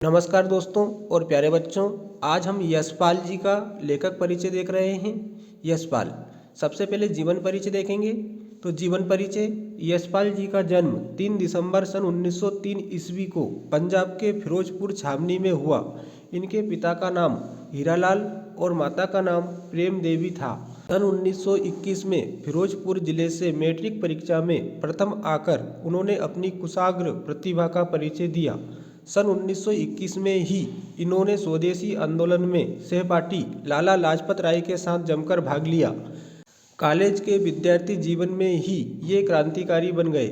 नमस्कार दोस्तों और प्यारे बच्चों, आज हम यशपाल जी का लेखक परिचय देख रहे हैं। यशपाल, सबसे पहले जीवन परिचय देखेंगे। तो जीवन परिचय, यशपाल जी का जन्म 3 दिसंबर सन 1903 ईस्वी को पंजाब के फिरोजपुर छावनी में हुआ। इनके पिता का नाम हीरालाल और माता का नाम प्रेम देवी था। सन 1921 में फिरोजपुर जिले से मैट्रिक परीक्षा में प्रथम आकर उन्होंने अपनी कुशाग्र प्रतिभा का परिचय दिया। सन 1921 में ही इन्होंने स्वदेशी आंदोलन में सहपाठी लाला लाजपत राय के साथ जमकर भाग लिया। कॉलेज के विद्यार्थी जीवन में ही ये क्रांतिकारी बन गए।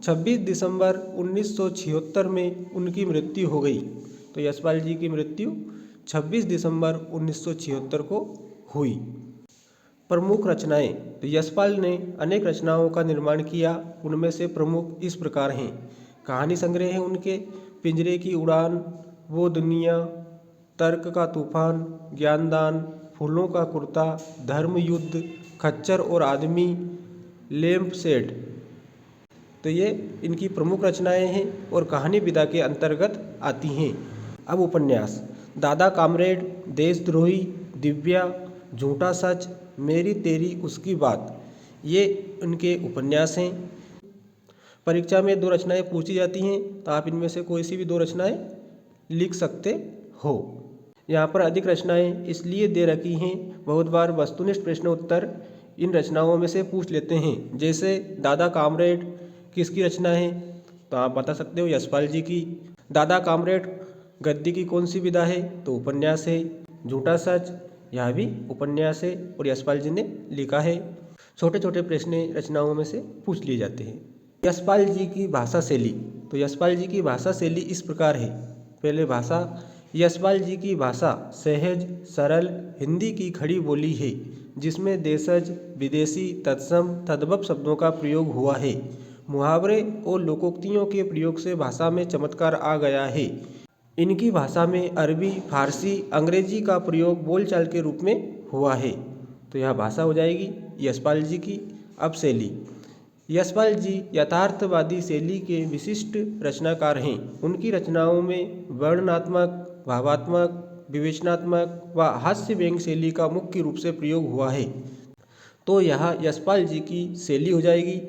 26 दिसंबर 1976 में उनकी मृत्यु हो गई। तो यशपाल जी की मृत्यु 26 दिसंबर 1976 को हुई। प्रमुख रचनाएं, तो यशपाल ने अनेक रचनाओं का निर्माण किया। उनमें से प्रमुख इस प्रकार हैं। कहानी संग्रह है उनके पिंजरे की उड़ान, वो दुनिया, तर्क का तूफान, ज्ञानदान, फूलों का कुर्ता, धर्म युद्ध, खच्चर और आदमी, लैंप शेड। तो ये इनकी प्रमुख रचनाएं हैं और कहानी विधा के अंतर्गत आती हैं। अब उपन्यास, दादा कामरेड, देशद्रोही, दिव्या, झूठा सच, मेरी तेरी उसकी बात, ये इनके उपन्यास हैं। परीक्षा में 2 रचनाएं पूछी जाती हैं, तो आप इनमें से कोई सी भी 2 रचनाएं लिख सकते हो। यहाँ पर अधिक रचनाएं इसलिए दे रखी हैं, बहुत बार वस्तुनिष्ठ प्रश्न उत्तर इन रचनाओं में से पूछ लेते हैं। जैसे दादा कामरेड किसकी रचना है, तो आप बता सकते हो यशपाल जी की। दादा कामरेड गद्य की कौन सी विधा है, तो उपन्यास है। झूठा सच, यह भी उपन्यास है और यशपाल जी ने लिखा है। छोटे छोटे प्रश्न रचनाओं में से पूछ लिए जाते हैं। यशपाल जी की भाषा शैली, तो यशपाल जी की भाषा शैली इस प्रकार है। पहले भाषा, यशपाल जी की भाषा सहज सरल हिंदी की खड़ी बोली है, जिसमें देशज, विदेशी, तत्सम, तद्भव शब्दों का प्रयोग हुआ है। मुहावरे और लोकोक्तियों के प्रयोग से भाषा में चमत्कार आ गया है। इनकी भाषा में अरबी, फारसी, अंग्रेजी का प्रयोग बोलचाल के रूप में हुआ है। तो यह भाषा हो जाएगी यशपाल जी की। अब शैली, यशपाल जी यथार्थवादी शैली के विशिष्ट रचनाकार हैं। उनकी रचनाओं में वर्णनात्मक, भावात्मक, विवेचनात्मक व हास्य व्यंग्य शैली का मुख्य रूप से प्रयोग हुआ है। तो यह यशपाल जी की शैली हो जाएगी।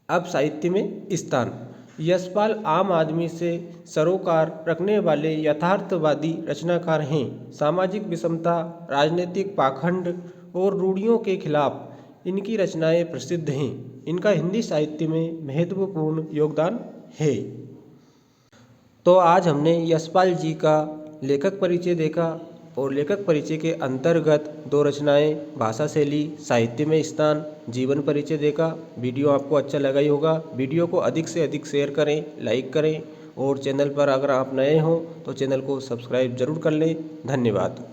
अब साहित्य में स्थान, यशपाल आम आदमी से सरोकार रखने वाले यथार्थवादी रचनाकार हैं। सामाजिक विषमता, राजनीतिक पाखंड और रूढ़ियों के खिलाफ इनकी रचनाएं प्रसिद्ध हैं। इनका हिंदी साहित्य में महत्वपूर्ण योगदान है। तो आज हमने यशपाल जी का लेखक परिचय देखा और लेखक परिचय के अंतर्गत 2 रचनाएं, भाषा शैली, साहित्य में स्थान, जीवन परिचय देखा। वीडियो आपको अच्छा लगा ही होगा। वीडियो को अधिक से अधिक शेयर करें, लाइक करें और चैनल पर अगर आप नए हो तो चैनल को सब्सक्राइब जरूर कर लें। धन्यवाद।